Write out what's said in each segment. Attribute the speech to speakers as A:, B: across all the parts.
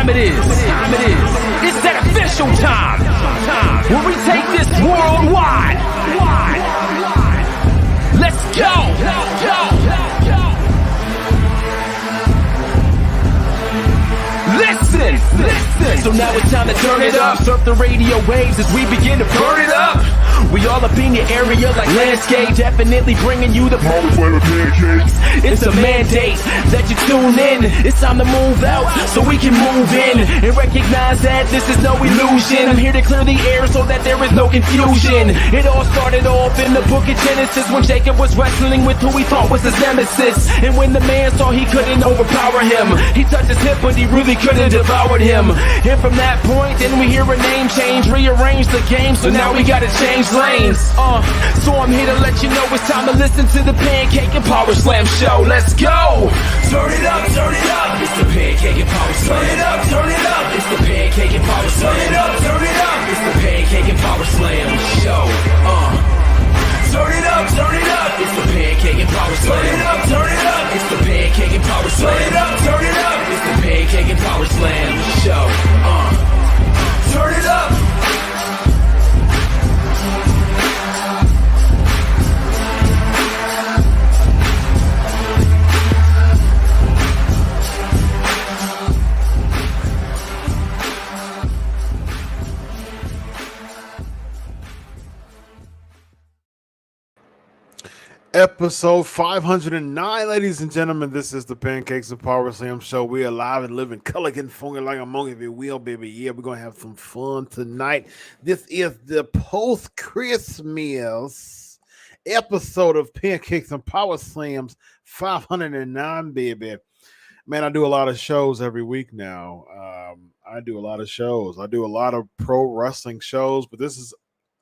A: time it is. It's that official time. Where we take this worldwide. Let's go. Listen. So now it's time to turn it up. Surf the radio waves as we begin to burn it up. We all up in your area like landscape, definitely bringing you the pancakes. It's a mandate that you tune in. It's time to move out so we can move in and recognize that this is no illusion. I'm here to clear the air so that there is no confusion. It all started off in the book of Genesis when Jacob was wrestling with who he thought was his nemesis. And when the man saw he couldn't overpower him, he touched his hip but he really couldn't devour him. And from that point, then we hear a name change, rearrange the game, so now we gotta change lanes. So I'm here to let you know it's time to listen to the Pancake and Powerslam Show. Let's go! Turn it up, it's the Pancake and Powerslam. Turn it up, it's the Pancake and Powerslam. Turn it up, it's the Pancake and Powerslam Show. Turn it up, it's the Pancake and Powerslam. Turn it up, it's the Pancake and Powerslam. Turn it up, it's the Pancake and Powerslam Show. Turn it up.
B: Episode 509, ladies and gentlemen. This is the Pancakes and Powerslams Show. We are live and living color, getting funky like a monkey, if you will, baby. Yeah, we're going to have some fun tonight. This is the post-Christmas episode of Pancakes and Powerslams 509, baby. Man, I do a lot of shows every week now. I do a lot of shows. I do a lot of pro wrestling shows, but this is,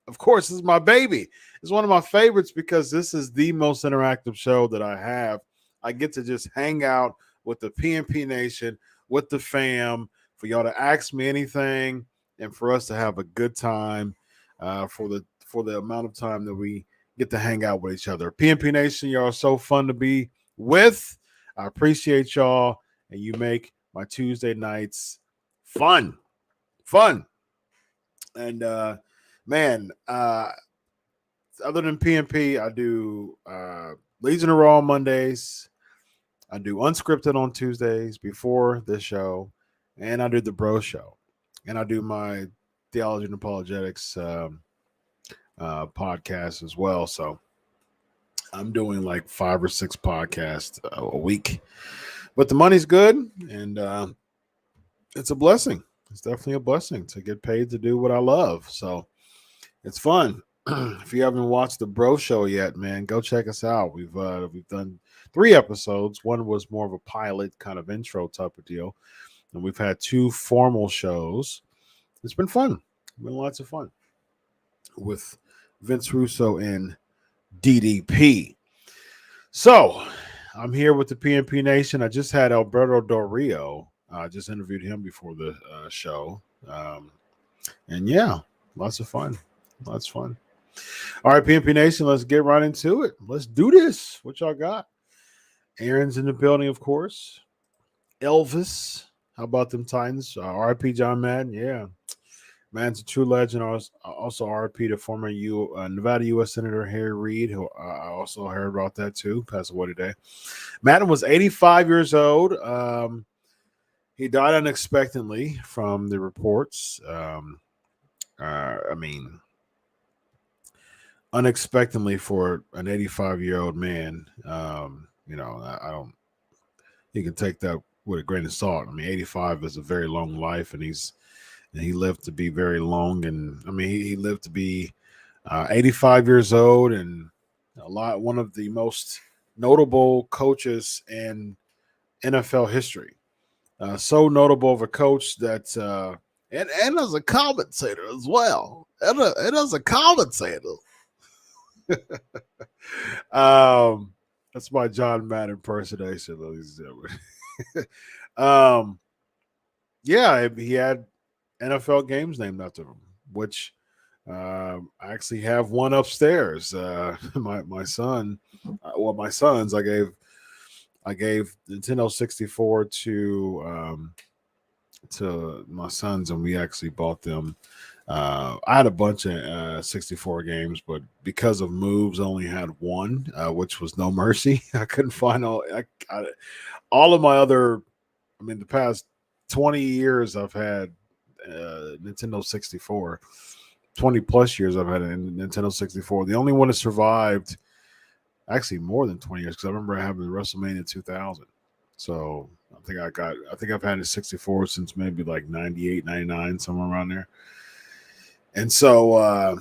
B: of course, this is my baby. It's one of my favorites because this is the most interactive show that I have. I get to just hang out with the PNP Nation, with the fam, for y'all to ask me anything, and for us to have a good time for the amount of time that we get to hang out with each other. PNP Nation, y'all are so fun to be with. I appreciate y'all, and you make my Tuesday nights fun. And man, other than PNP, I do Legion of Raw on Mondays. I do Unscripted on Tuesdays before this show. And I do the Bro Show. And I do my Theology and Apologetics podcast as well. So I'm doing like 5 or 6 podcasts a week. But the money's good. And it's a blessing. It's definitely a blessing to get paid to do what I love. So it's fun. If you haven't watched the Bro Show yet, man, go check us out. We've done 3 episodes. One was more of a pilot kind of intro type of deal, and we've had 2 formal shows. It's been fun. It's been lots of fun with Vince Russo and DDP. So I'm here with the PNP Nation. I just had Alberto Del Rio. I just interviewed him before the show, and yeah, lots of fun. That's fun. All right, PNP Nation, let's get right into it. Let's do this. What y'all got? Aaron's in the building, of course. Elvis. How about them Titans? RIP John Madden. Yeah. Man's a true legend. Also RIP to former Nevada U.S. Senator Harry Reid, who I also heard about that too. Passed away today. Madden was 85 years old. He died unexpectedly from the reports. Unexpectedly for an 85-year-old man. I don't. You can take that with a grain of salt. 85 is a very long life, and he lived to be very long. And he lived to be 85 years old, and one of the most notable coaches in NFL history. So notable of a coach that, and as a commentator as well, and as a commentator. That's my John Madden impersonation, ladies and gentlemen. Yeah, he had NFL games named after him, which I actually have one upstairs. My sons, I gave Nintendo 64 to to my sons, and we actually bought them. I had a bunch of 64 games, but because of moves, I only had one, which was No Mercy. I couldn't find all of my other. I mean, the past 20 years, I've had Nintendo 64. 20 plus years, I've had a Nintendo 64. The only one that survived, actually more than 20 years, because I remember having WrestleMania 2000. So I think I've had a 64 since maybe like 98, 99, somewhere around there. And so,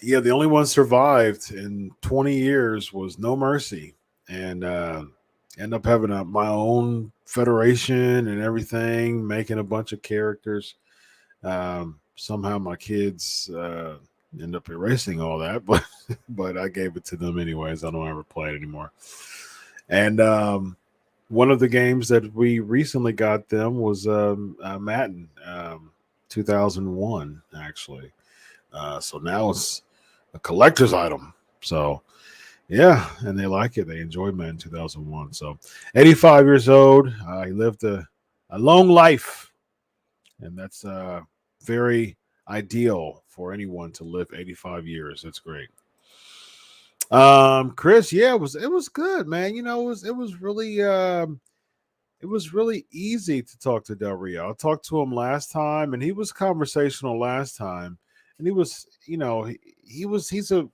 B: yeah, the only one survived in 20 years was No Mercy. And end up having my own federation and everything, making a bunch of characters. Somehow my kids end up erasing all that, but I gave it to them anyways. I don't ever play it anymore. And one of the games that we recently got them was Madden 2001, actually. So now it's a collector's item. So yeah, and they like it. They enjoy Madden 2001. So 85 years old. He lived a long life, and that's very ideal for anyone to live 85 years. That's great. Chris, yeah, it was good, man. You know, it was really easy to talk to Del Rio. I talked to him last time, and he was conversational last time, and he was, you know, he's a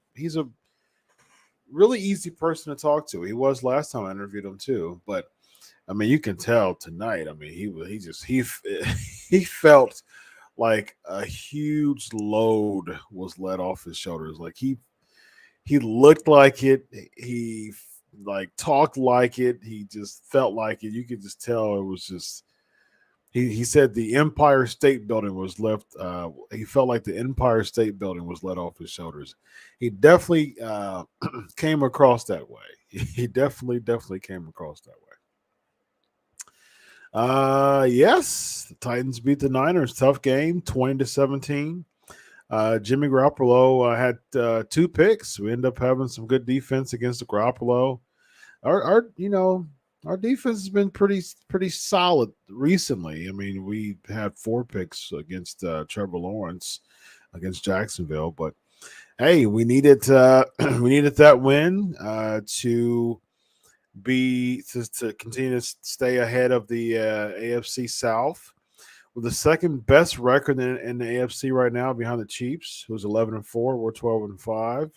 B: really easy person to talk to. He was last time I interviewed him too, but I mean, you can tell tonight. I mean, he felt like a huge load was let off his shoulders. Like he looked like it. He like talked like it. He just felt like it. You could just tell it was just. He said the Empire State Building was left. He felt like the Empire State Building was let off his shoulders. He definitely came across that way. He definitely came across that way. Yes, the Titans beat the Niners. Tough game, 20-17. Jimmy Garoppolo had 2 picks. We end up having some good defense against the Garoppolo. Our defense has been pretty solid recently. I mean, we had 4 picks against Trevor Lawrence against Jacksonville, but hey, we needed that win to continue to stay ahead of the AFC South with the second best record in the AFC right now behind the Chiefs, who's 11-4. We're 12-5,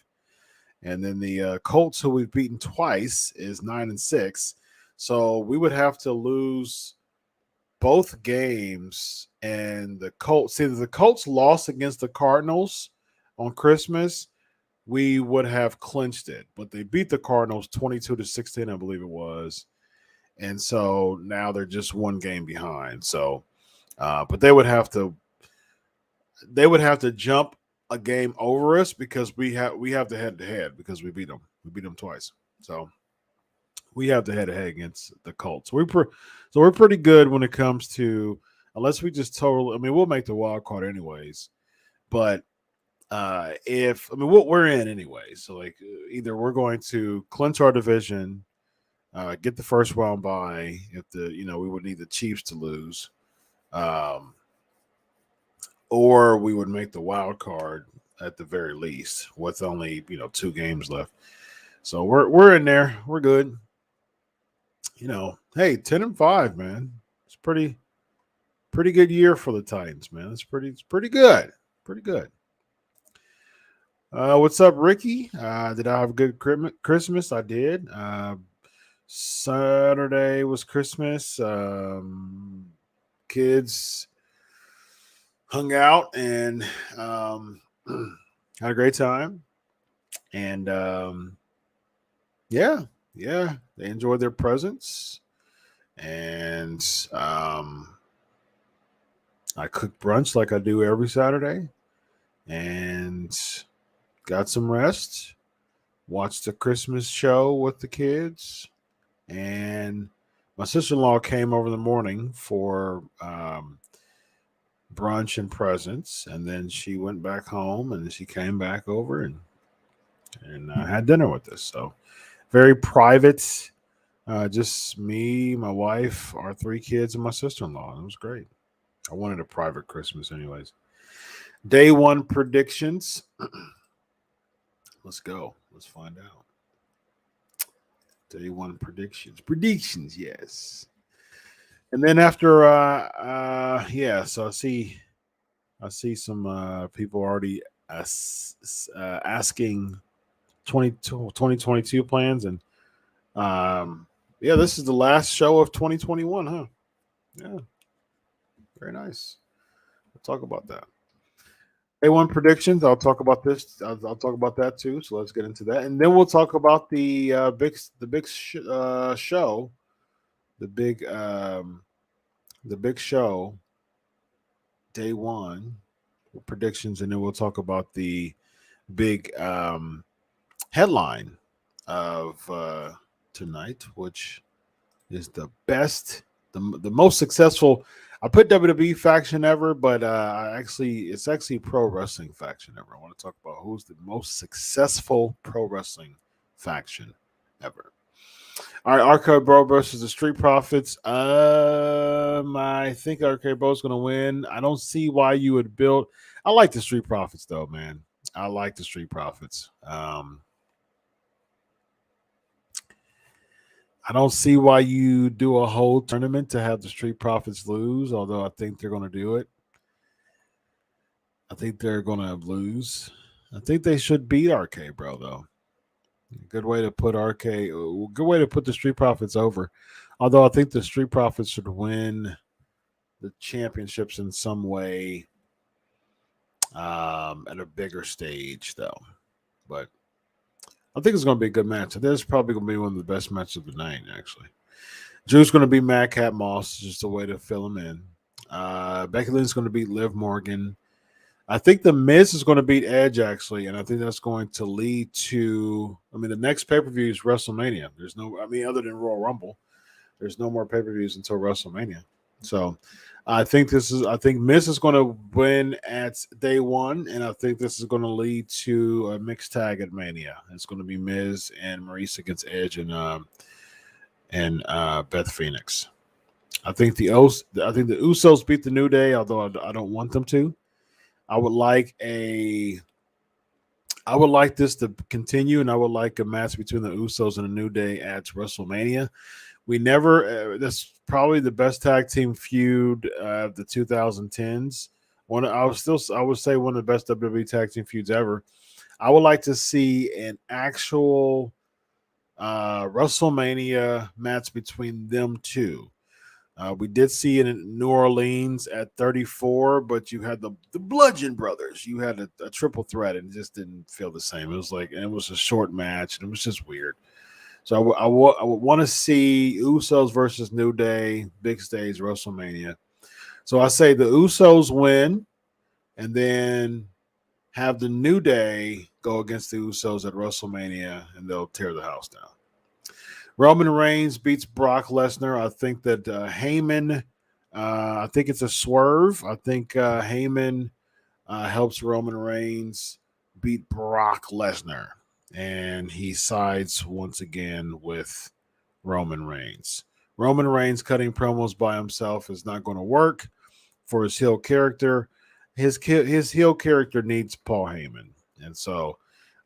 B: and then the Colts, who we've beaten twice, is 9-6. So we would have to lose both games, and the Colts. See, the Colts lost against the Cardinals on Christmas, we would have clinched it. But they beat the Cardinals 22-16, I believe it was, and so now they're just 1 game behind. So, but they would have to jump a game over us because we have the head-to-head because we beat them. We beat them twice. So. We have the head-to-head against the Colts. So we're pretty good when it comes to, unless we just totally. I mean, we'll make the wild card anyways. But we're in anyway. So like, either we're going to clinch our division, get the first round bye. If we would need the Chiefs to lose, or we would make the wild card at the very least with only 2 games left. So we're in there. We're good. Hey, 10-5, man. It's pretty good year for the Titans, man. It's pretty good. Pretty good. What's up, Ricky? Did I have a good Christmas? I did. Saturday was Christmas. Kids hung out and had a great time. And yeah, they enjoyed their presents. And I cooked brunch like I do every Saturday. And got some rest. Watched the Christmas show with the kids. And my sister-in-law came over in the morning for brunch and presents. And then she went back home and she came back over and had dinner with us. So very private Just me, my wife, our 3 kids, and my sister-in-law. It was great. I wanted a private Christmas, anyways. Day 1 predictions. Let's go. Let's find out. Day 1 predictions. Predictions, yes. And then after, so I see some people already asking 2022 plans, and this is the last show of 2021, huh? Yeah, very nice. We'll talk about that. Day 1 predictions. I'll talk about this. I'll talk about that too. So let's get into that, and then we'll talk about the big show, the big show. Day 1 predictions, and then we'll talk about the big headline of tonight, which is the best, the most successful. I put WWE faction ever, but it's actually pro wrestling faction ever. I want to talk about who's the most successful pro wrestling faction ever. All right, RK Bro versus the Street Profits. I think RK Bro's going to win. I don't see why you would build. I like the Street Profits, though, man. I like the Street Profits. I don't see why you do a whole tournament to have the Street Profits lose, although I think they're going to do it. I think they're going to lose. I think they should beat RK Bro, though. Good way to put good way to put the Street Profits over. Although I think the Street Profits should win the championships in some way at a bigger stage, though. But I think it's going to be a good match. I think it's probably going to be one of the best matches of the night, actually. Drew's going to be Madcap Moss, just a way to fill him in. Becky Lynch's going to beat Liv Morgan. I think The Miz is going to beat Edge, actually, and I think that's going to lead to – the next pay-per-view is WrestleMania. There's no – other than Royal Rumble, there's no more pay-per-views until WrestleMania. So I think Miz is going to win at day 1, and I think this is going to lead to a mixed tag at Mania. It's going to be Miz and Maurice against Edge and Beth Phoenix. I think the Usos beat the New Day, although I don't want them to. I would like this to continue, and I would like a match between the Usos and the New Day at WrestleMania. That's probably the best tag team feud of the 2010s. I would say one of the best WWE tag team feuds ever. I would like to see an actual WrestleMania match between them two. We did see it in New Orleans at 34, but you had the Bludgeon Brothers. You had a triple threat, and it just didn't feel the same. It was a short match, and it was just weird. So I would want to see Usos versus New Day, big stage, WrestleMania. So I say the Usos win, and then have the New Day go against the Usos at WrestleMania, and they'll tear the house down. Roman Reigns beats Brock Lesnar. I think that Heyman, I think it's a swerve. I think Heyman helps Roman Reigns beat Brock Lesnar. And he sides once again with Roman Reigns. Roman Reigns cutting promos by himself is not going to work for his heel character. His heel character needs Paul Heyman. And so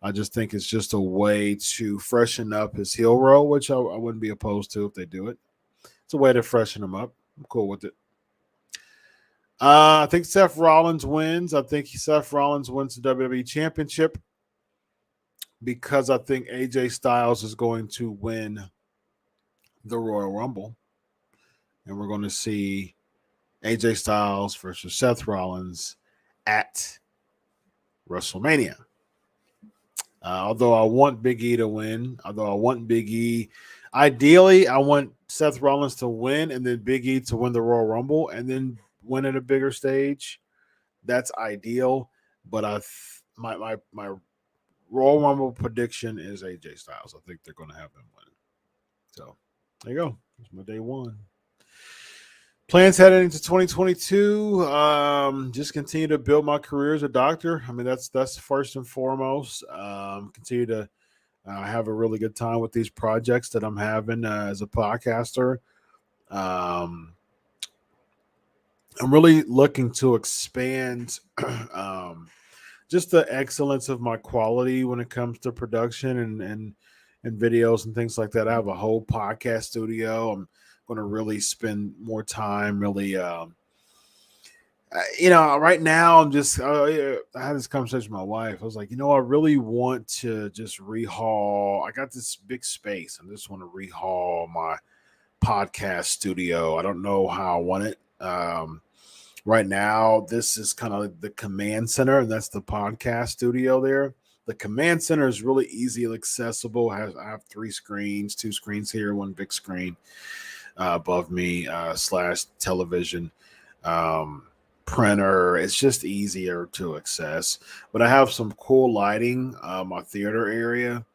B: I just think it's just a way to freshen up his heel role, which I wouldn't be opposed to if they do it. It's a way to freshen him up. I'm cool with it. I think Seth Rollins wins. I think Seth Rollins wins the WWE Championship because I think AJ Styles is going to win the Royal Rumble. And we're going to see AJ Styles versus Seth Rollins at WrestleMania. Although I want Big E to win, ideally I want Seth Rollins to win and then Big E to win the Royal Rumble and then win at a bigger stage. That's ideal, but my Royal Rumble prediction is AJ Styles. I think they're going to have him win. So there you go. That's my day 1. Plans heading into 2022. Just continue to build my career as a doctor. That's first and foremost. Continue to I have a really good time with these projects that I'm having as a podcaster. Um, I'm really looking to expand just the excellence of my quality when it comes to production and videos and things like that. I have a whole podcast studio. I'm going to really spend more time really right now I'm just I had this conversation with my wife. I was like, I really want to just rehaul. I got this big space. I just want to rehaul my podcast studio. I don't know how I want it. Right now, this is kind of the command center, and that's the podcast studio there. The command center is really easy and accessible. I have 3 screens, 2 screens here, 1 big screen above me, / television. Printer. It's just easier to access. But I have some cool lighting, my theater area,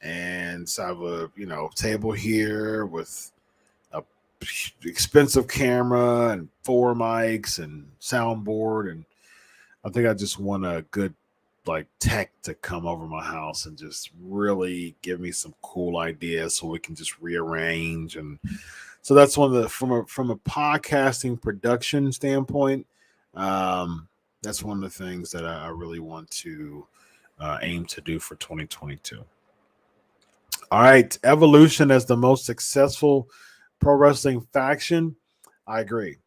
B: and so I have a table here with a expensive camera and 4 mics and soundboard, and I think I just want a good tech to come over my house and just really give me some cool ideas so we can just rearrange. And so that's one of the from a podcasting production standpoint. That's one of the things that I really want to aim to do for 2022. All right, Evolution as the most successful pro wrestling faction. I agree.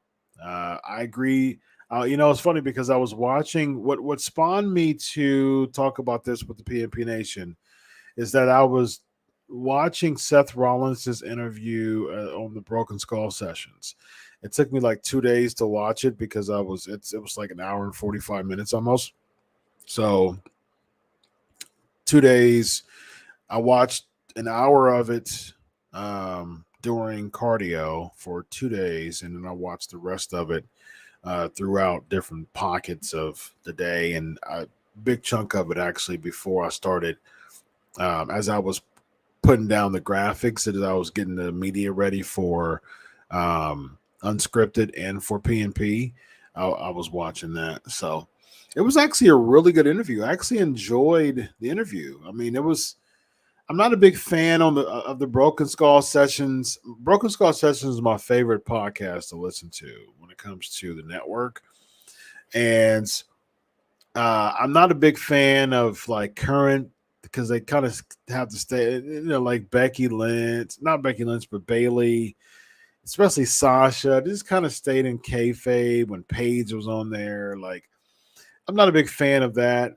B: It's funny because I was watching what spawned me to talk about this with the PNP Nation is that I was watching Seth Rollins' interview on the Broken Skull sessions. It took me 2 days to watch it because it was like an hour and 45 minutes almost. So 2 days, I watched an hour of it during cardio for 2 days, and then I watched the rest of it throughout different pockets of the day, and a big chunk of it actually before I started as I was putting down the graphics, as I was getting the media ready for Unscripted and for PNP. I was watching that. So it was actually a really good interview. I actually enjoyed the interview. I mean, I'm not a big fan of the Broken Skull sessions. Broken Skull sessions is my favorite podcast to listen to when it comes to the network. And I'm not a big fan of current, because they kind of have to stay, like Becky Lynch, not Becky Lynch, but Bailey, especially Sasha, just kind of stayed in kayfabe when Paige was on there. I'm not a big fan of that.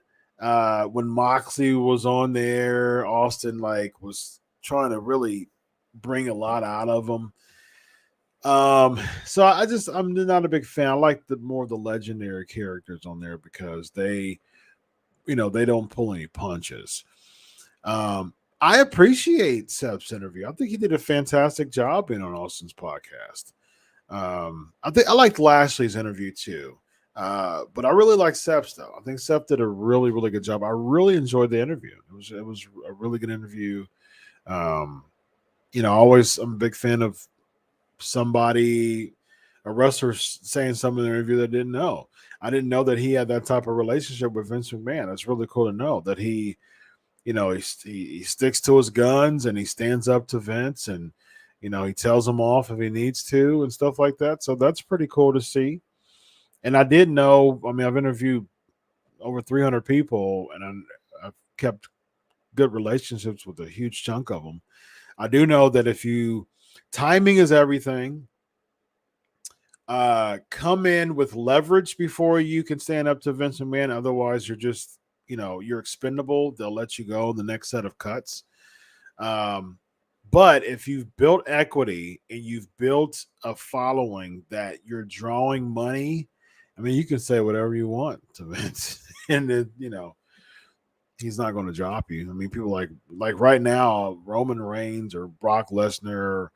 B: When Moxley was on there, Austin was trying to really bring a lot out of him. So I'm not a big fan. I like more of the legendary characters on there because they don't pull any punches. I appreciate Seb's interview. I think he did a fantastic job being on Austin's podcast. I liked Lashley's interview too. But I really like Seb's though. I think Seb did a really, really good job. I really enjoyed the interview. It was a really good interview. I'm a big fan of a wrestler saying something in the interview that I didn't know. I didn't know that he had that type of relationship with Vince McMahon. That's really cool to know that he sticks to his guns and he stands up to Vince, and he tells him off if he needs to and stuff like that. So that's pretty cool to see. And I did know, I've interviewed over 300 people, and I've kept good relationships with a huge chunk of them. I do know that timing is everything. Come in with leverage before you can stand up to Vince McMahon. Otherwise, you're just, you're expendable. They'll let you go in the next set of cuts. But if you've built equity and you've built a following that you're drawing money, you can say whatever you want to Vince, and he's not going to drop you. People like right now, Roman Reigns or Brock Lesnar,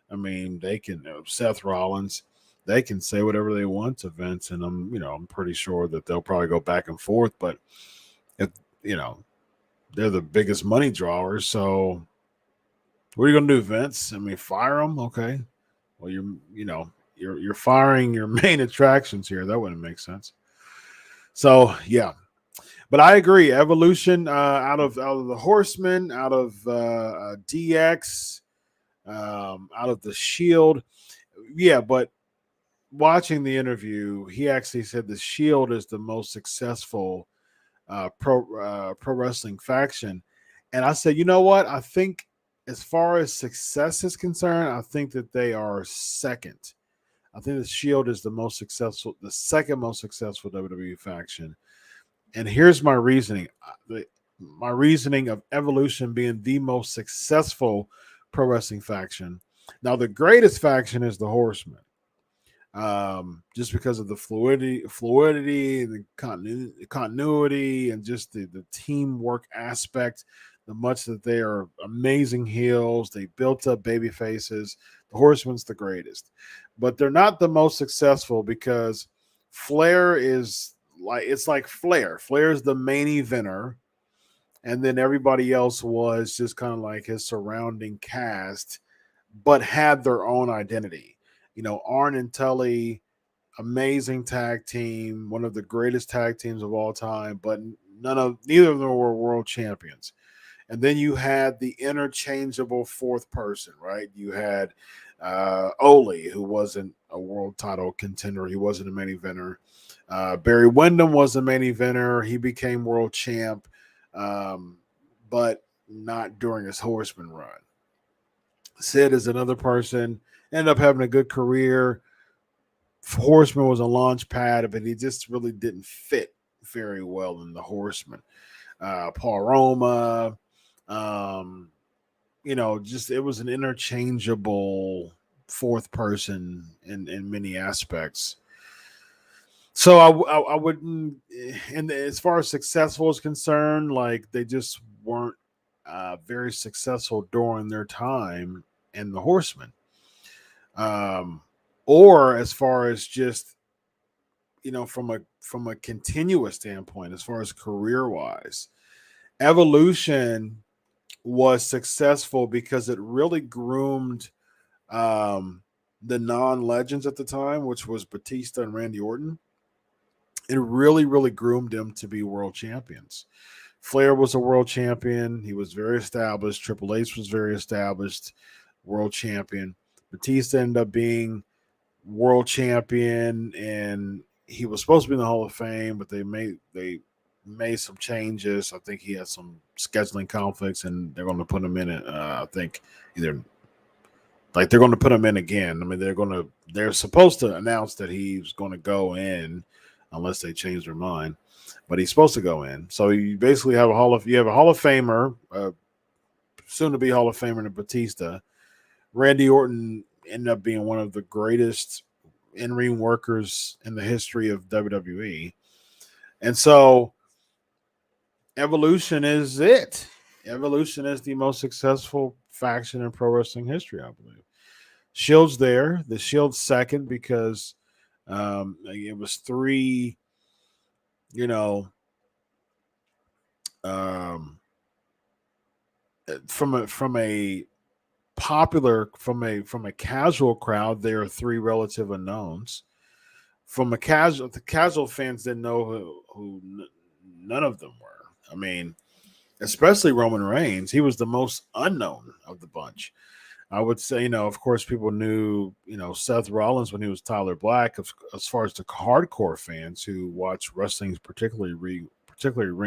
B: they can, Seth Rollins, they can say whatever they want to Vince, and I'm pretty sure that they'll probably go back and forth. But if they're the biggest money drawers, so what are you going to do, Vince? Fire them, okay? Well, you're firing your main attractions here. That wouldn't make sense. So yeah, But I agree. Evolution out of the Horsemen, out of DX, out of the Shield. Yeah, but watching the interview, he actually said the Shield is the most successful pro wrestling faction, and I said, you know what? I think as far as success is concerned, I think that they are second. I think the Shield is the second most successful WWE faction. And here's my reasoning. My reasoning of Evolution being the most successful pro wrestling faction. Now, the greatest faction is the Horsemen. Just because of the fluidity, the continuity, and just the teamwork aspect, the much that they are amazing heels. They built up baby faces. The Horsemen's the greatest, but they're not the most successful because Flair is like Flair. Flair is the main eventer, and then everybody else was just kind of like his surrounding cast, but had their own identity. Arn and Tully, amazing tag team, one of the greatest tag teams of all time, but neither of them were world champions. And then you had the interchangeable fourth person, right? You had Ole, who wasn't a world title contender. He wasn't a main eventer. Barry Windham was the main eventer. He became world champ, but not during his Horseman run. Sid is another person, ended up having a good career. Horseman was a launch pad, but he just really didn't fit very well in the Horseman. Paul Roma, just it was an interchangeable fourth person in many aspects. So I wouldn't, and as far as successful is concerned, like they just weren't very successful during their time in the Horsemen. Or as far as just from a continuous standpoint, as far as career wise, Evolution was successful because it really groomed the non-legends at the time, which was Batista and Randy Orton. It really, really groomed them to be world champions. Flair was a world champion. He was very established. Triple H was very established, world champion. Batista ended up being world champion, and he was supposed to be in the Hall of Fame, but they made some changes. I think he had some scheduling conflicts, and they're going to put him in it. I think they're going to put him in again. I mean, they're supposed to announce that he's going to go in unless they change their mind, but he's supposed to go in. So you basically have a Hall of Famer, soon to be Hall of Famer in Batista. Randy Orton ended up being one of the greatest in-ring workers in the history of WWE. And so Evolution is it. Evolution is the most successful faction in pro wrestling history, I believe. Shield's there. The Shield's second because it was three, from a popular, from a casual crowd, there are three relative unknowns. From the casual fans didn't know who none of them were. I mean, especially Roman Reigns. He was the most unknown of the bunch. I would say, of course, people knew, Seth Rollins when he was Tyler Black. As far as the hardcore fans who watch wrestling, particularly Ring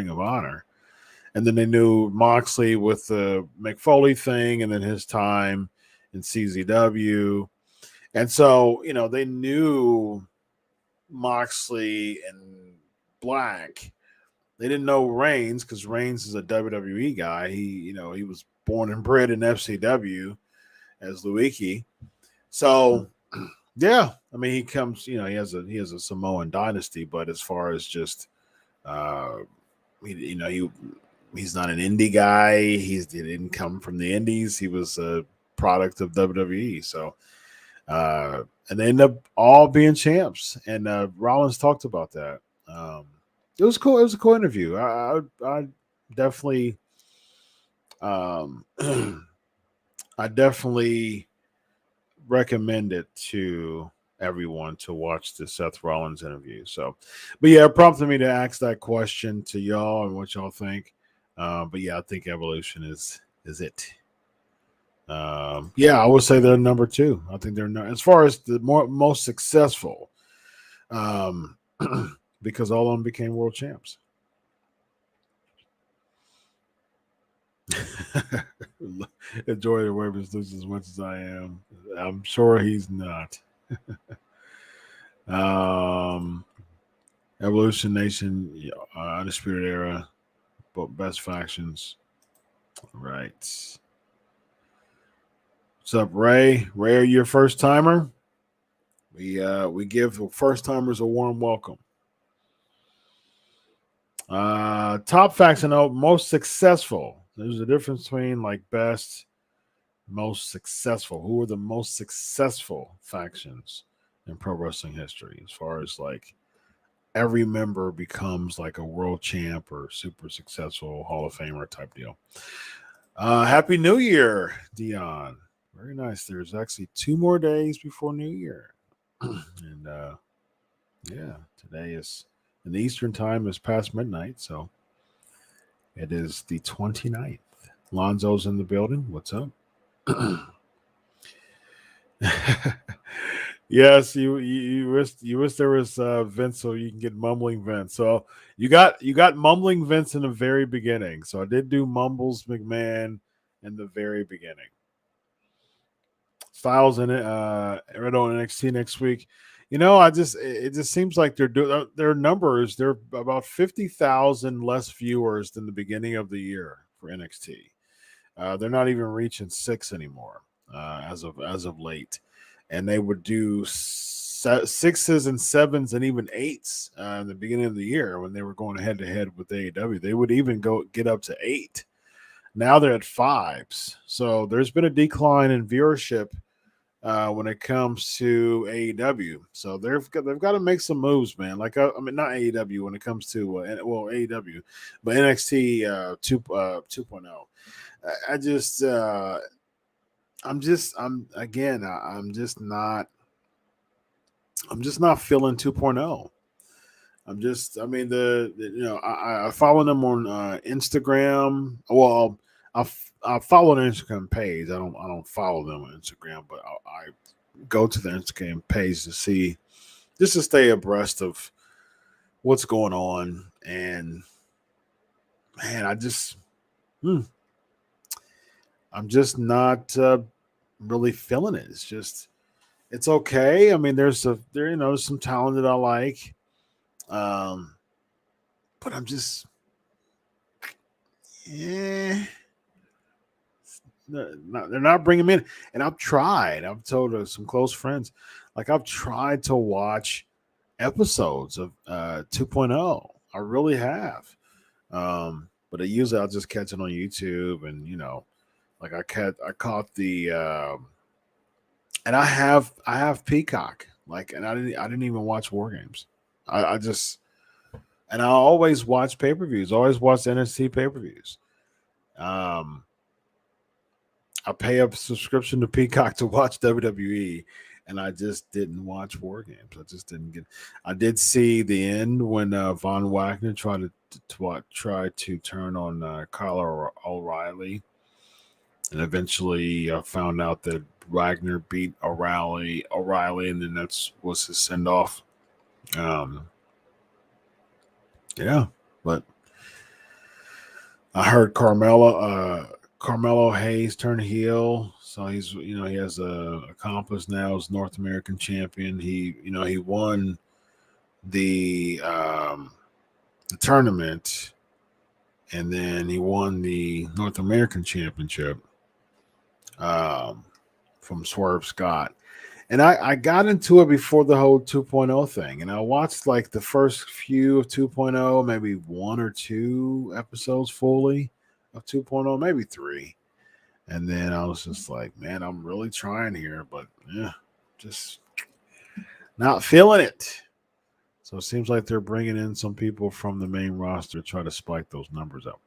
B: of Honor, and then they knew Moxley with the Mick Foley thing, and then his time in CZW, and so they knew Moxley and Black. They didn't know Reigns because Reigns is a WWE guy. He was born and bred in FCW as Luiki. So yeah, I mean he comes, he has a Samoan dynasty, but as far as just he's not an indie guy. He didn't come from the indies. He was a product of WWE. So and they end up all being champs. And Rollins talked about that. It was cool. It was a cool interview. I definitely, I definitely recommend it to everyone to watch the Seth Rollins interview. So, but yeah, it prompted me to ask that question to y'all and what y'all think. But yeah, I think Evolution is it. Yeah, I would say they're number 2. I think they're as far as the most successful, because all of them became world champs. Enjoy the Ravens lose as much as I am. I'm sure he's not. Evolution Nation, Undisputed Era, but best factions. Right. What's up, Ray? Ray, are you a first timer? We give first timers a warm welcome. Top faction, most successful. There's a difference between like best, most successful. Who are the most successful factions in pro wrestling history? As far as like every member becomes like a world champ or super successful Hall of Famer type deal. Happy New Year, Dion. Very nice. There's actually 2 more days before New Year. And yeah, today is in the Eastern time is past midnight, so it is the 29th. Lonzo's in the building. What's up? Yes, you wish there was Vince so you can get mumbling Vince. So you got mumbling Vince in the very beginning. So I did do Mumbles McMahon in the very beginning. Styles in it, right on NXT next week. You know, it just seems like their numbers. They're about 50,000 less viewers than the beginning of the year for NXT. They're not even reaching 6 anymore as of late, and they would do 6s and 7s and even 8s in the beginning of the year when they were going head to head with AEW. They would even get up to 8. Now they're at 5s. So there's been a decline in viewership when it comes to AEW. So they've got to make some moves, man. Like I mean, not AEW when it comes to AEW, but NXT 2.0. I'm just not feeling 2.0. I follow them on Instagram. Well, I follow their Instagram page. I don't follow them on Instagram, but I go to the Instagram page to see, just to stay abreast of what's going on. And man, I'm just not really feeling it. It's okay. I mean, there's some talent that I like, but I'm just, they're not bringing me in. And I've told some close friends, like I've tried to watch episodes of 2.0. I really have. But usually I'll just catch it on YouTube, and like I caught the and I have Peacock, like, and I didn't even watch War Games. I always watch pay-per-views, always watch NXT pay-per-views. I pay a subscription to Peacock to watch WWE, and I just didn't watch War Games. I just didn't get. I did see the end when Von Wagner tried to turn on Kyle O'Reilly, and eventually found out that Wagner beat O'Reilly, and then that was his send off. Yeah, but I heard Carmelo Hayes turned heel, so he's he has a accomplished now as North American champion. He won the tournament, and then he won the North American Championship from Swerve Scott. And I got into it before the whole 2.0 thing, and I watched like the first few of 2.0, maybe 1 or 2 episodes fully of 2.0, maybe 3. And then I was just like, man, I'm really trying here, but yeah, just not feeling it. So it seems like they're bringing in some people from the main roster to try to spike those numbers up.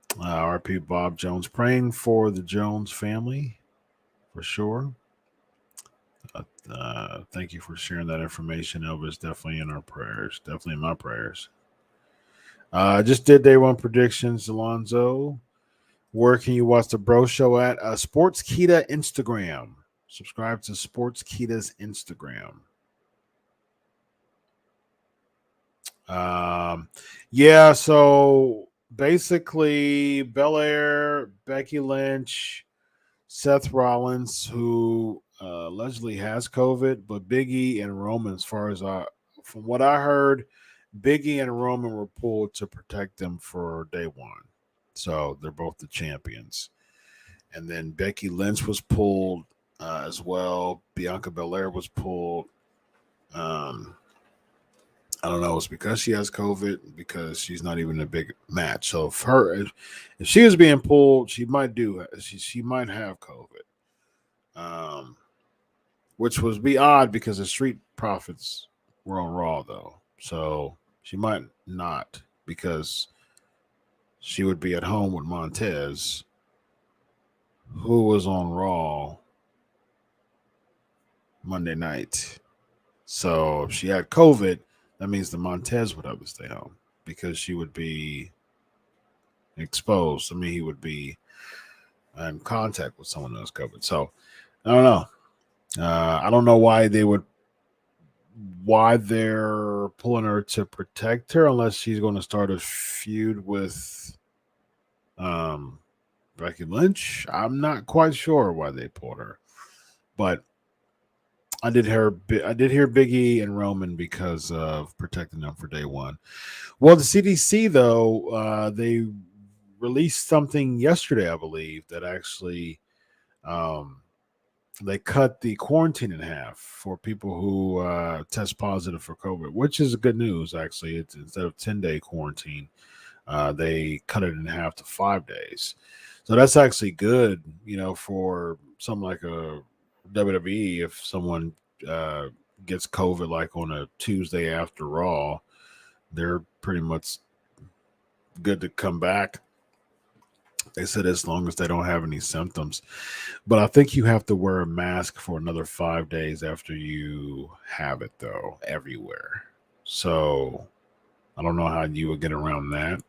B: RP Bob Jones, praying for the Jones family for sure. thank you for sharing that information, Elvis. Definitely in our prayers. Definitely in my prayers. Just did day one predictions, Alonzo. Where can you watch the Bro Show at? Sports Kita Instagram. Subscribe to Sports Kita's Instagram. Yeah, so basically Belair, Becky Lynch, Seth Rollins, who allegedly has COVID, but Biggie and Roman, from what I heard, Biggie and Roman were pulled to protect them for day one. So they're both the champions. And then Becky Lynch was pulled as well. Bianca Belair was pulled. I don't know. It's because she has COVID, because she's not even a big match. So if she was being pulled, she might she might have COVID. Which would be odd because the Street Profits were on Raw though. So she might not, because she would be at home with Montez, who was on Raw Monday night. So if she had COVID, that means the Montez would have to stay home, because she would be exposed. I mean, he would be in contact with someone who has COVID. So I don't know. I don't know why they're pulling her to protect her, unless she's going to start a feud with Becky Lynch. I'm not quite sure why they pulled her, but I did hear Biggie and Roman because of protecting them for day one. Well, the CDC though, they released something yesterday, I believe, that actually they cut the quarantine in half for people who test positive for COVID, which is good news. Actually, it's instead of 10-day quarantine, they cut it in half to 5 days. So that's actually good, for something like a WWE. If someone gets COVID like on a Tuesday after Raw, they're pretty much good to come back. They said as long as they don't have any symptoms. But I think you have to wear a mask for another 5 days after you have it, though, everywhere. So I don't know how you would get around that.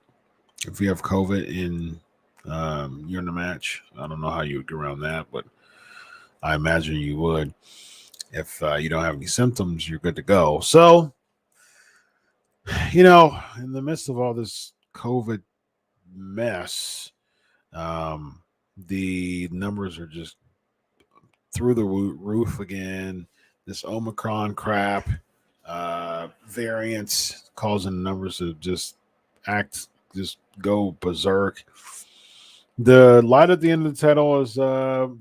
B: If you have COVID and you're in the match, I don't know how you would get around that, but I imagine you would. If you don't have any symptoms, you're good to go. So, in the midst of all this COVID mess, the numbers are just through the roof again. This Omicron crap, variants causing the numbers to just go berserk. The light at the end of the tunnel is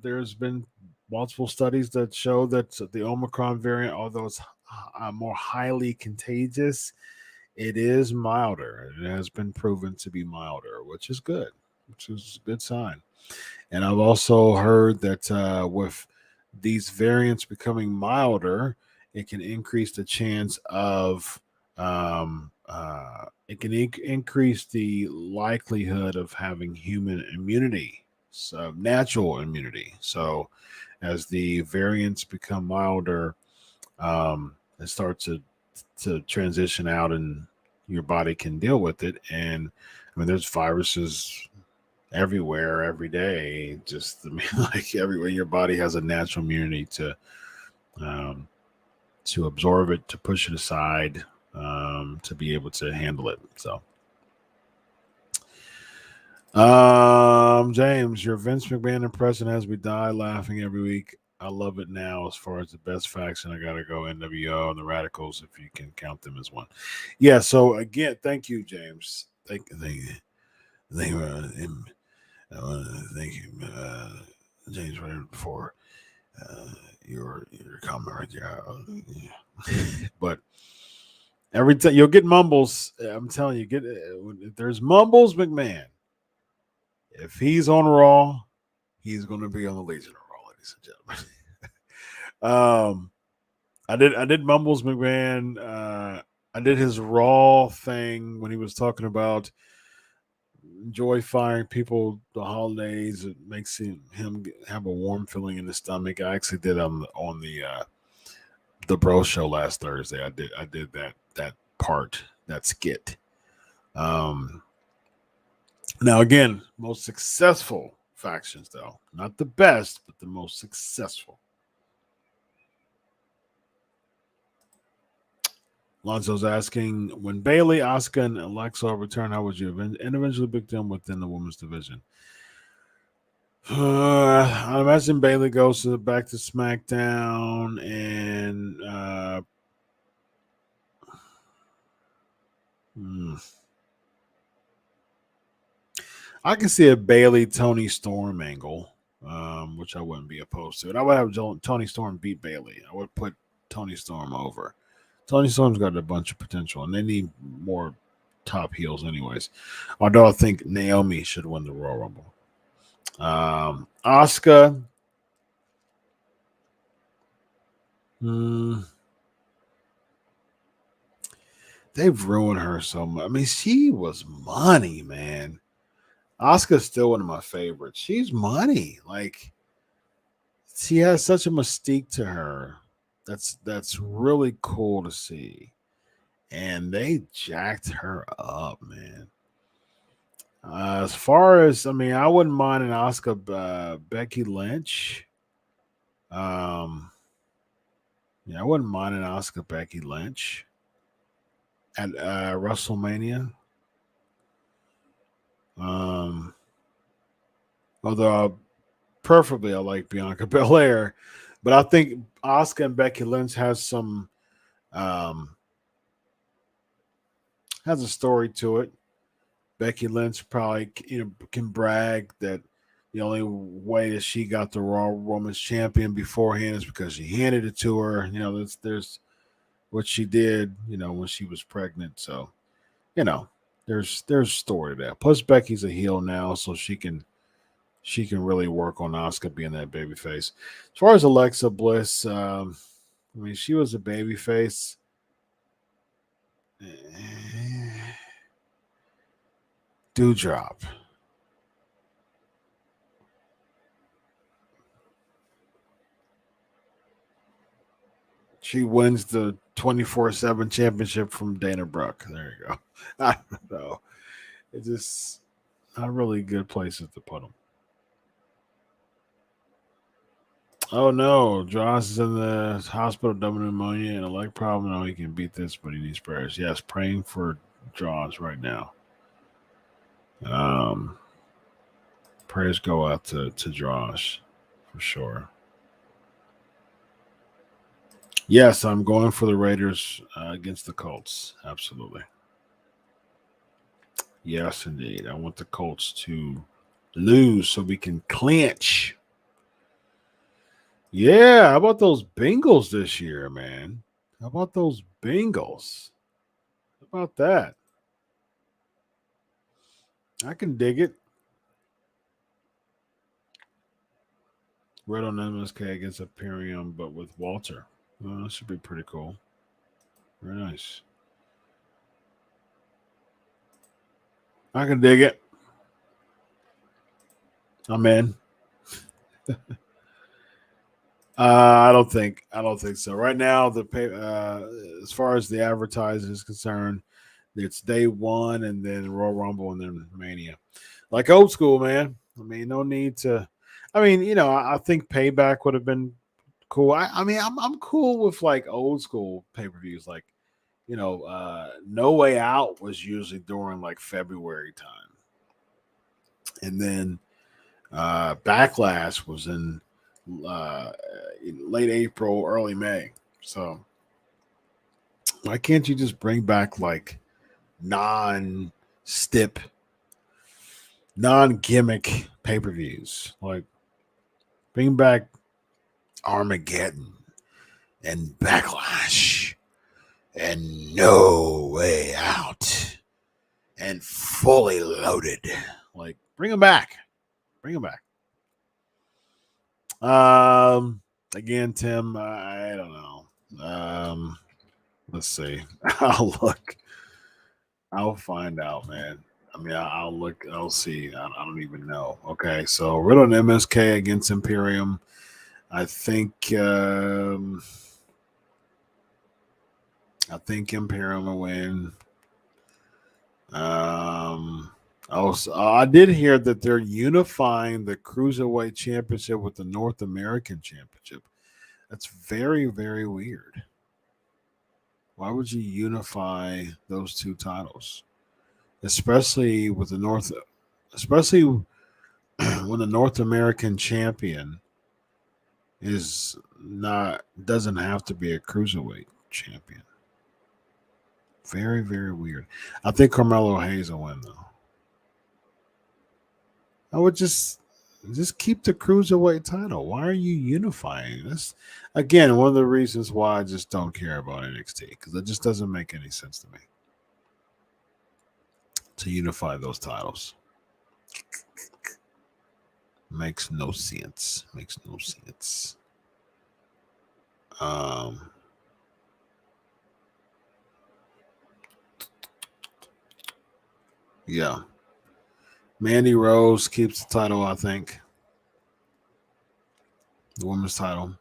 B: there's been multiple studies that show that the Omicron variant, although it's more highly contagious, it is milder. It has been proven to be milder, which is good, which is a good sign. And I've also heard that with these variants becoming milder, it can increase the chance of increase the likelihood of having human immunity, so natural immunity. So as the variants become milder, it starts to transition out, and your body can deal with it. And I mean, there's viruses everywhere, every day. Just, I mean, like everywhere, your body has a natural immunity to absorb it, to push it aside, to be able to handle it. So, James, your Vince McMahon impression has me die laughing every week. I love it now. As far as the best faction, I gotta go NWO and the Radicals, if you can count them as one. Yeah. So again, thank you, James. Thank you, thank you, James, for your comment right there. But every time you'll get mumbles, I'm telling you, if there's mumbles, McMahon, if he's on Raw, he's going to be on the Legion of Raw, ladies and gentlemen. I did Mumbles McMahon. I did his Raw thing when he was talking about enjoy firing people the holidays. It makes him have a warm feeling in his stomach. I actually did on the the Bro Show last Thursday. I did that part, that skit. Now again, most successful factions though, not the best, but the most successful. Lonzo's asking, when Bailey, Asuka, and Alexa return, how would you individually pick them within the women's division? I imagine Bailey goes back to SmackDown, and I can see a Bailey Tony Storm angle, which I wouldn't be opposed to. And I would have Tony Storm beat Bailey. I would put Tony Storm over. Tony Storm's got a bunch of potential, and they need more top heels anyways. Although I think Naomi should win the Royal Rumble. Asuka. They've ruined her so much. I mean, she was money, man. Asuka's still one of my favorites. She's money. Like, she has such a mystique to her. That's really cool to see. And they jacked her up, man. As far as, I mean, I wouldn't mind an Asuka Becky Lynch. Yeah, I wouldn't mind an Asuka Becky Lynch at WrestleMania. Although preferably I like Bianca Belair, but I think Asuka and Becky Lynch has some has a story to it. Becky Lynch probably can brag that the only way that she got the Raw Women's Champion beforehand is because she handed it to her. There's what she did, when she was pregnant. So, there's story to that. Plus, Becky's a heel now, so she can really work on Asuka being that babyface. As far as Alexa Bliss, I mean, she was a babyface. Dewdrop. She wins the 24/7 championship from Dana Brooke. There you go. I don't know. It's just not really good places to put them. Oh no, Josh is in the hospital, double pneumonia and a leg problem. No, he can beat this, but he needs prayers. Yes, praying for Josh right now. Prayers go out to Josh for sure. Yes, I'm going for the Raiders against the Colts. Absolutely. Yes, indeed. I want the Colts to lose so we can clinch. Yeah, how about those Bengals this year, man? How about those Bengals? How about that? I can dig it. Red on MSK against Imperium, but with Walter. Well, that should be pretty cool. Very nice. I can dig it. I'm in. I don't think so. Right now, as far as the advertising is concerned, it's day one and then Royal Rumble and then Mania. Like old school, man. I mean, no need to. I mean, I think Payback would have been cool. I'm cool with like old school pay-per-views. Like, No Way Out was usually during like February time, and then Backlash was in late April, early May. So why can't you just bring back like non-stip, non-gimmick pay-per-views? Like bring back Armageddon and Backlash and No Way Out and Fully Loaded. Like bring them back. Bring them back. Again, Tim, I don't know. Let's see. I'll look. I'll find out, man. I mean, I'll look. I'll see. I don't even know. Okay, so Riddle and MSK against Imperium. I think I think Imperium will win. Also, I did hear that they're unifying the Cruiserweight Championship with the North American Championship. That's very, very weird. Why would you unify those two titles? Especially with especially when the North American champion doesn't have to be a cruiserweight champion. Very, very weird. I think Carmelo Hayes will win though. I would just keep the cruiserweight title. Why are you unifying this? Again, one of the reasons why I just don't care about NXT, because it just doesn't make any sense to me to unify those titles. Makes no sense. Makes no sense. Yeah. Mandy Rose keeps the title, I think. The women's title.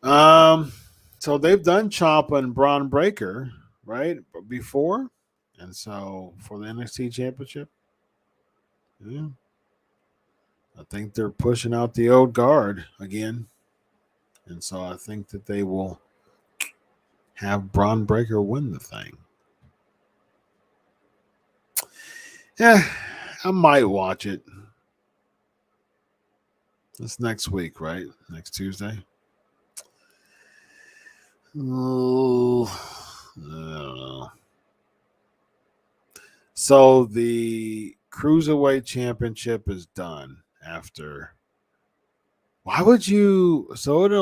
B: So they've done Ciampa and Braun Breaker, right? Before. And so for the NXT championship. Yeah. I think they're pushing out the old guard again. And so I think that they will have Braun Breaker win the thing. Yeah, I might watch it. It's next week, right? Next Tuesday. Oh, I don't know. So the Cruiserweight Championship is done after. Why would you? So it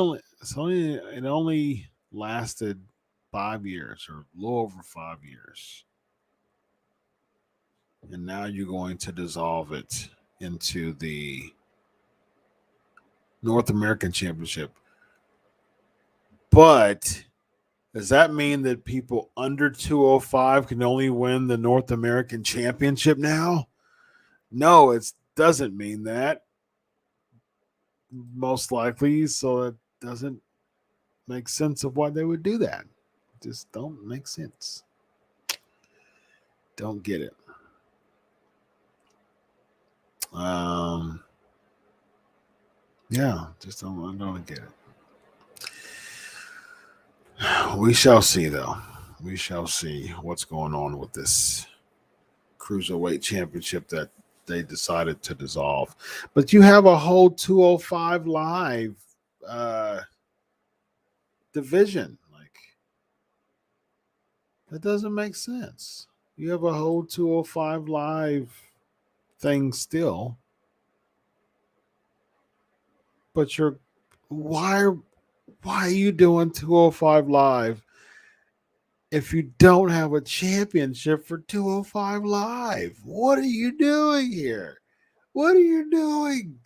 B: only lasted 5 years, or a little over 5 years. And now you're going to dissolve it into the North American Championship. But does that mean that people under 205 can only win the North American Championship now? No, it doesn't mean that. Most likely, so it doesn't make sense of why they would do that. Just don't make sense. Don't get it. Yeah, just I don't get it. We shall see, though. We shall see what's going on with this Cruiserweight Championship that they decided to dissolve. But you have a whole 205 Live division. Like, that doesn't make sense. You have a whole 205 Live thing still. But why are you doing 205 Live if you don't have a championship for 205 Live? What are you doing here? What are you doing,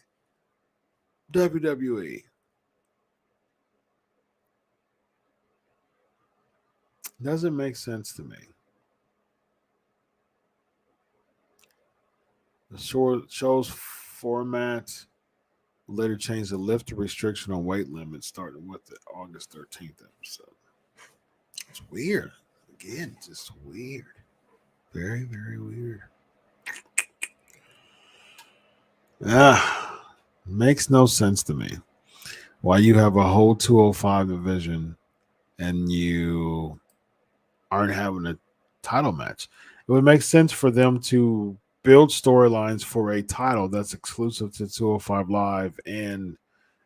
B: WWE? Doesn't make sense to me. The show's format later changed the lift restriction on weight limits starting with the August 13th episode. It's weird. Again, just weird. Very, very weird. Makes no sense to me why you have a whole 205 division and you aren't having a title match. It would make sense for them to build storylines for a title that's exclusive to 205 Live and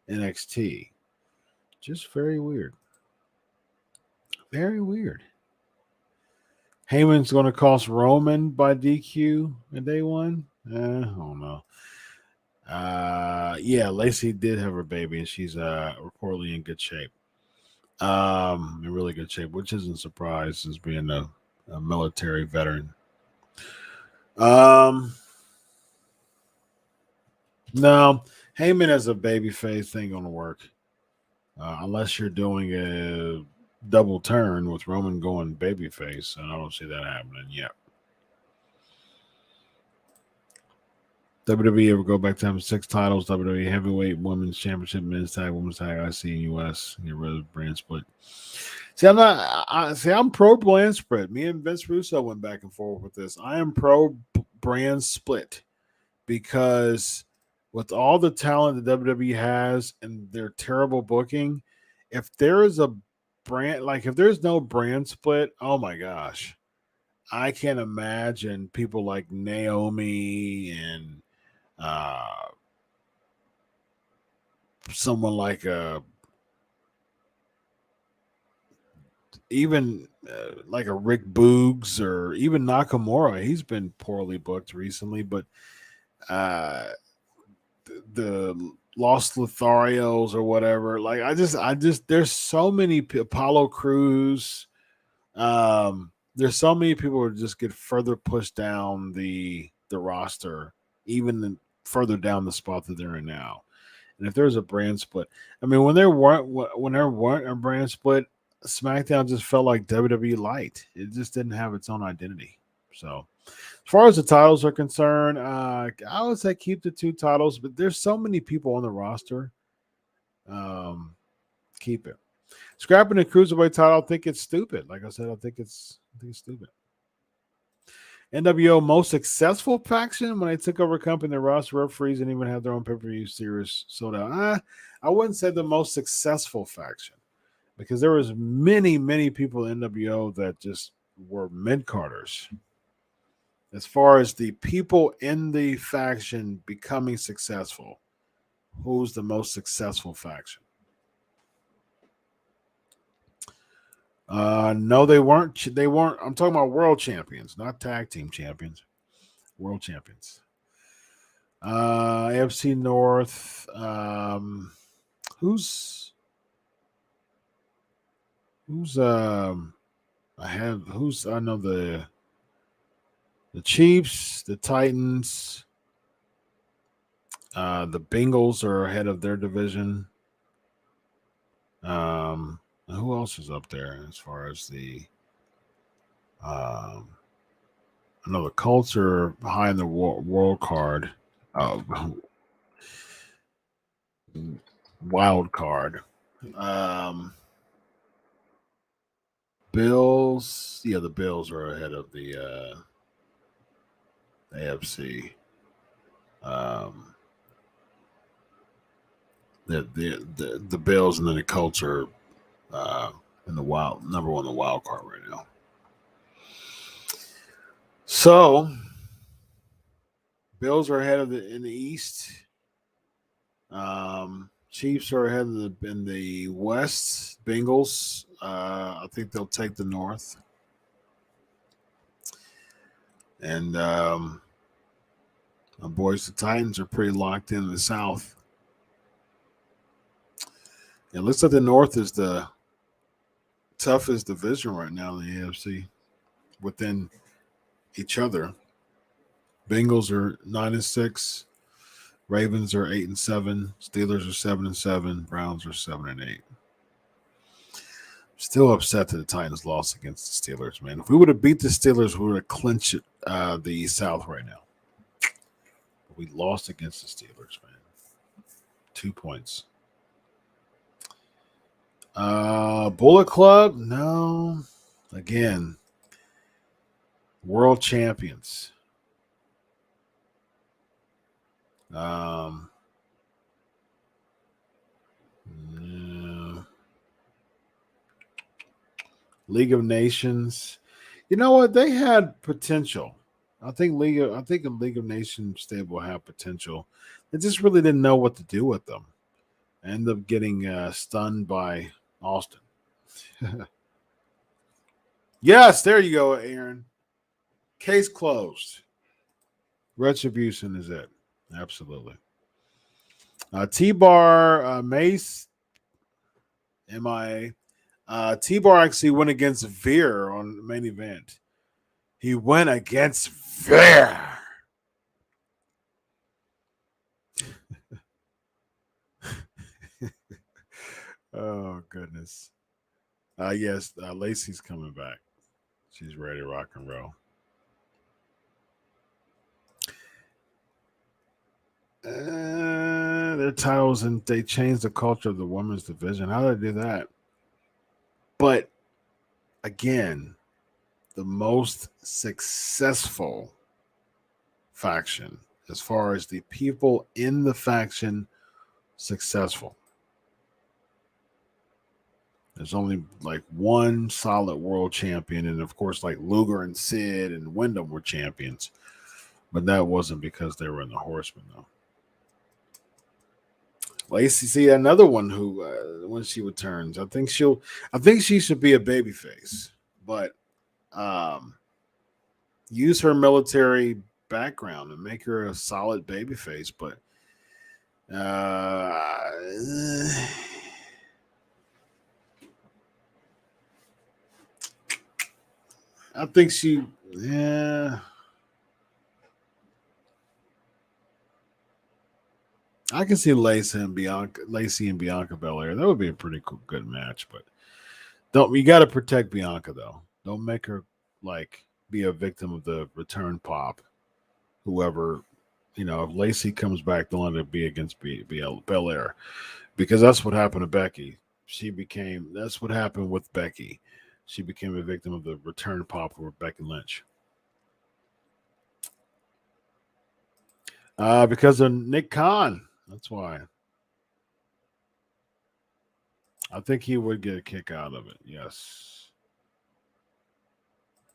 B: NXT. Just very weird. Very weird. Heyman's going to cost Roman by DQ in day one? I don't know. Yeah, Lacey did have her baby, and she's reportedly in good shape. In really good shape, which isn't a surprise as being a military veteran. No, Heyman as a babyface ain't gonna work unless you're doing a double turn with Roman going babyface, and I don't see that happening yet. WWE ever go back to having 6 titles? WWE Heavyweight, Women's Championship, Men's Tag, Women's Tag, IC, and US. Get rid of the brand split. See, I'm pro brand split. Me and Vince Russo went back and forth with this. I am pro brand split because with all the talent that WWE has and their terrible booking, if there is a brand, like if there's no brand split, oh my gosh, I can't imagine people like Naomi and someone like even like a Rick Boogs or even Nakamura. He's been poorly booked recently, but the Los Lotharios or whatever. Like I just there's so many Apollo Crews. There's so many people who just get further pushed down the roster, even further down the spot that they're in now. And if there's a brand split, I mean, when there weren't a brand split, SmackDown just felt like WWE Light. It just didn't have its own identity. So, as far as the titles are concerned, I would say keep the 2 titles, but there's so many people on the roster. Keep it. Scrapping the cruiserweight title, I think it's stupid. Like I said, I think it's stupid. NWO most successful faction when they took over company, the roster referees and even had their own pay-per-view series sold out. I wouldn't say the most successful faction because there was many people in NWO that just were mid-carders. As far as the people in the faction becoming successful, who's the most successful faction? No, they weren't. They weren't. I'm talking about world champions, not tag team champions. World champions. AFC North. Who's I know the Chiefs, the Titans, the Bengals are ahead of their division. Who else is up there as far as the I know the Colts are high in the world card. Wild card. Bills. Yeah, the Bills are ahead of the AFC. The Bills and then the Colts are in the number 1 in the wild card right now. So Bills are ahead of in the East. Chiefs are ahead in the West. Bengals, I think they'll take the North. And my boys, the Titans, are pretty locked in the South. It looks like the North is the toughest division right now in the AFC within each other. Bengals are 9-6. Ravens are 8-7. Steelers are 7-7. Browns are 7-8. Still upset that the Titans lost against the Steelers, man. If we would have beat the Steelers, we would have clinched the South right now. But we lost against the Steelers, man. 2 points. Bullet Club? No. Again, world champions. Yeah. League of Nations. You know what? They had potential. I think a League of Nations stable had potential. They just really didn't know what to do with them. Ended up getting stunned by Austin. Yes, there you go, Aaron. Case closed. Retribution is it. Absolutely. T-Bar, Mace, MIA. T-Bar actually went against Veer on the main event. He went against Veer. Oh, goodness. Yes, Lacey's coming back. She's ready to rock and roll. Their titles, and they changed the culture of the women's division. How did they do that? But again, the most successful faction, as far as the people in the faction successful, there's only like one solid world champion, and of course, like Luger and Sid and Wyndham were champions, but that wasn't because they were in the Horsemen, though. Lacey, see another one who, when she returns, I think she should be a babyface, but use her military background and make her a solid babyface. But I think she, yeah. I can see Lacey and Bianca Belair. That would be a pretty cool, good match. But you got to protect Bianca though. Don't make her like be a victim of the return pop. Whoever, if Lacey comes back, don't let it be against Belair, because that's what happened to Becky. That's what happened with Becky. She became a victim of the return pop for Becky Lynch. Because of Nick Khan. That's why. I think he would get a kick out of it. Yes.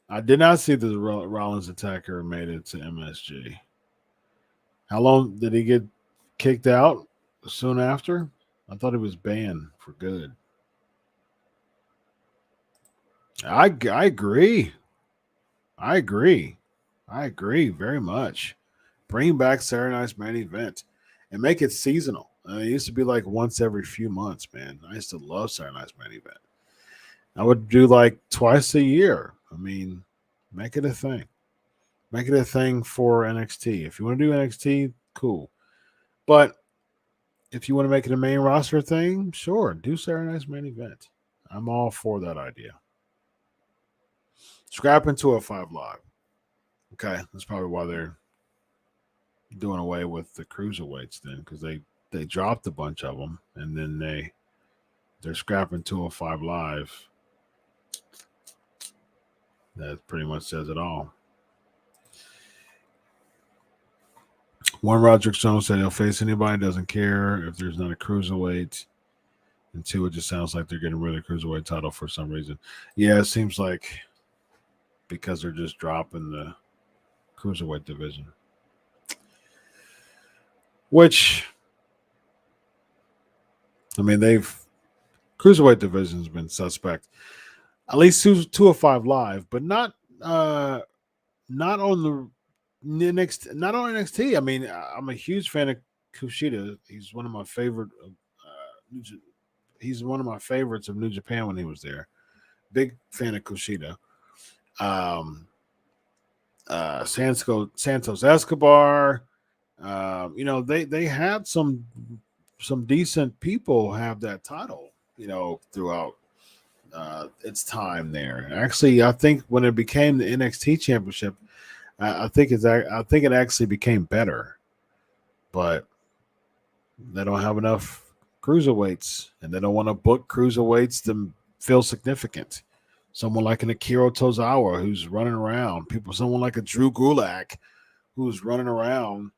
B: I did not see the Rollins attacker made it to MSG. How long did he get kicked out? Soon after? I thought he was banned for good. I agree. I agree very much. Bring back Saturday Night's Main Event and make it seasonal. It used to be like once every few months, man. I used to love Saturday Night's Main Event. I would do like twice a year. I mean, make it a thing. Make it a thing for NXT. If you want to do NXT, cool. But if you want to make it a main roster thing, sure, do Saturday Night's Main Event. I'm all for that idea. Scrap into a 5 Live. Okay, that's probably why they're doing away with the cruiserweights then, because they dropped a bunch of them, and then they're scrapping 205 Live. That pretty much says it all. One, Roderick Strong said he'll face anybody, doesn't care if there's not a cruiserweight. And 2, it just sounds like they're getting rid of the cruiserweight title for some reason. Yeah, it seems like because they're just dropping the cruiserweight division. Which, I mean, cruiserweight division's been suspect. At least 205 Live, but not on the NXT. Not on NXT. I mean, I'm a huge fan of Kushida. He's one of my favorite. He's one of my favorites of New Japan when he was there. Big fan of Kushida. Santos Escobar. They had some decent people have that title, throughout its time there. Actually, I think when it became the NXT championship, I think it actually became better, but they don't have enough cruiserweights, and they don't want to book cruiserweights to feel significant. Someone like an Akira Tozawa who's running around, someone like a Drew Gulak who's running around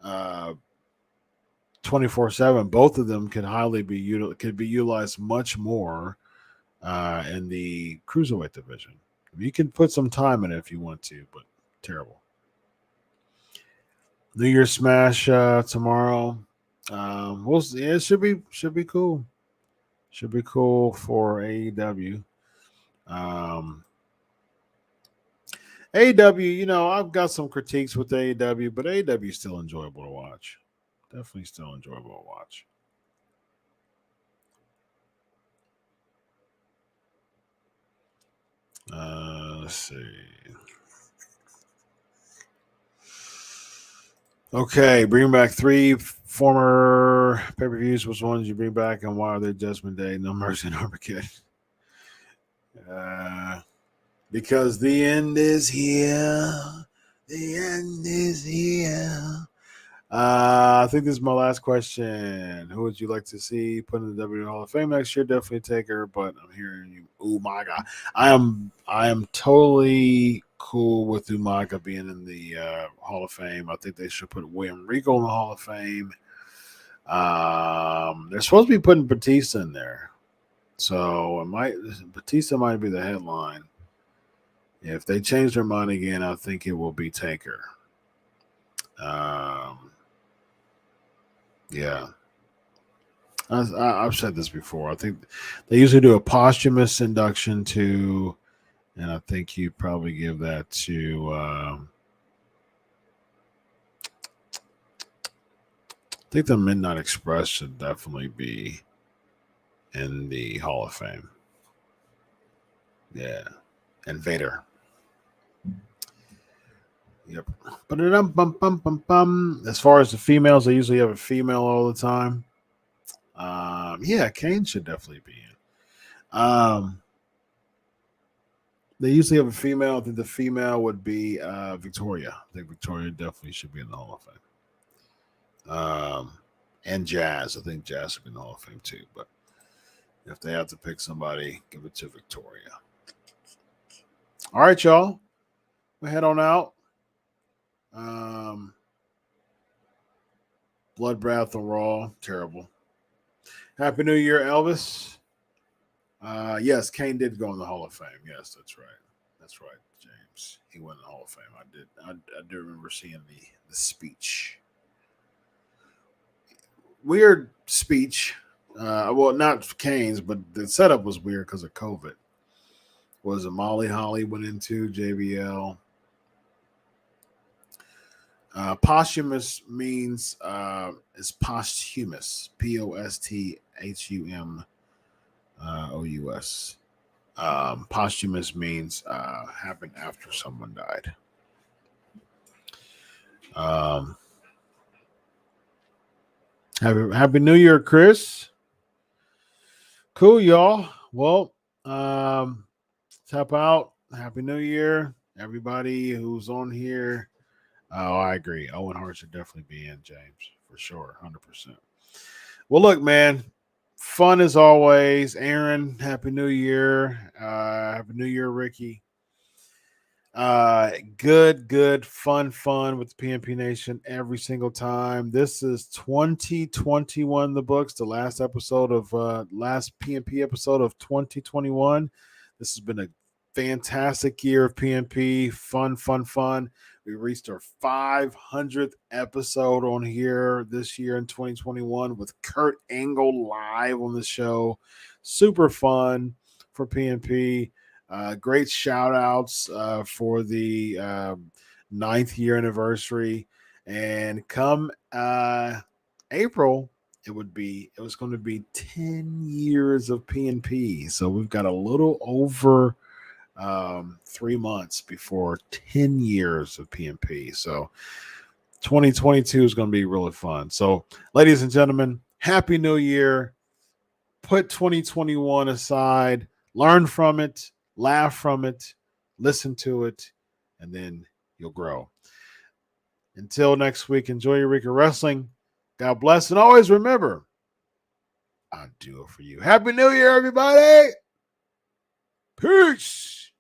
B: 24/7. Both of them could be utilized much more in the cruiserweight division. You can put some time in it if you want to, but terrible. New Year's Smash tomorrow. We'll see. It should be cool. Should be cool for AEW. AEW, I've got some critiques with AEW, but AEW is still enjoyable to watch. Definitely still enjoyable to watch. Let's see. Okay, bring back 3 former pay-per-views. Which ones you bring back, and why are they Judgment Day, No Mercy, and Armageddon? Because the end is here. The end is here. I think this is my last question. Who would you like to see put in the WWE Hall of Fame next year? Definitely Taker, but I'm hearing you. Umaga. I am totally cool with Umaga being in the Hall of Fame. I think they should put William Regal in the Hall of Fame. They're supposed to be putting Batista in there, so Batista might be the headline. If they change their mind again, I think it will be Taker. Yeah. I've said this before. I think they usually do a posthumous induction to, and I think you probably give that to. I think the Midnight Express should definitely be in the Hall of Fame. Yeah, and Vader. Yep. As far as the females, they usually have a female all the time. Yeah, Kane should definitely be in. They usually have a female. I think the female would be Victoria. I think Victoria definitely should be in the Hall of Fame. And Jazz. I think Jazz should be in the Hall of Fame too. But if they have to pick somebody, give it to Victoria. All right, y'all. We'll head on out. Bloodbath on Raw. Terrible. Happy New Year, Elvis. Yes, Kane did go in the Hall of Fame. Yes, that's right. That's right, James. He went in the Hall of Fame. I do remember seeing the speech. Weird speech. Well, not Kane's, but the setup was weird because of COVID. Was it Molly Holly went into JBL? Posthumous means is posthumous. POSTHUMOUS. Posthumous means happened after someone died. Happy New Year, Chris. Cool, y'all. Well, tap out. Happy New Year, everybody who's on here. Oh, I agree. Owen Hart should definitely be in, James, for sure, 100%. Well, look, man, fun as always. Aaron, Happy New Year. Happy New Year, Ricky. Good, fun with the PNP Nation every single time. This is 2021, the books, the last episode of last PNP episode of 2021. This has been a fantastic year of PNP. Fun. We reached our 500th episode on here this year in 2021 with Kurt Angle live on the show. Super fun for PNP. Great shout outs for the 9th year anniversary. And come April, it was going to be 10 years of PNP. So we've got a little over 3 months before 10 years of PNP. So 2022 is going to be really fun. So, ladies and gentlemen, Happy New Year. Put 2021 aside, learn from it, laugh from it, listen to it, and then you'll grow. Until next week, enjoy your week of wrestling. God bless, and always remember, I'll do it for you. Happy New Year, everybody. Peace.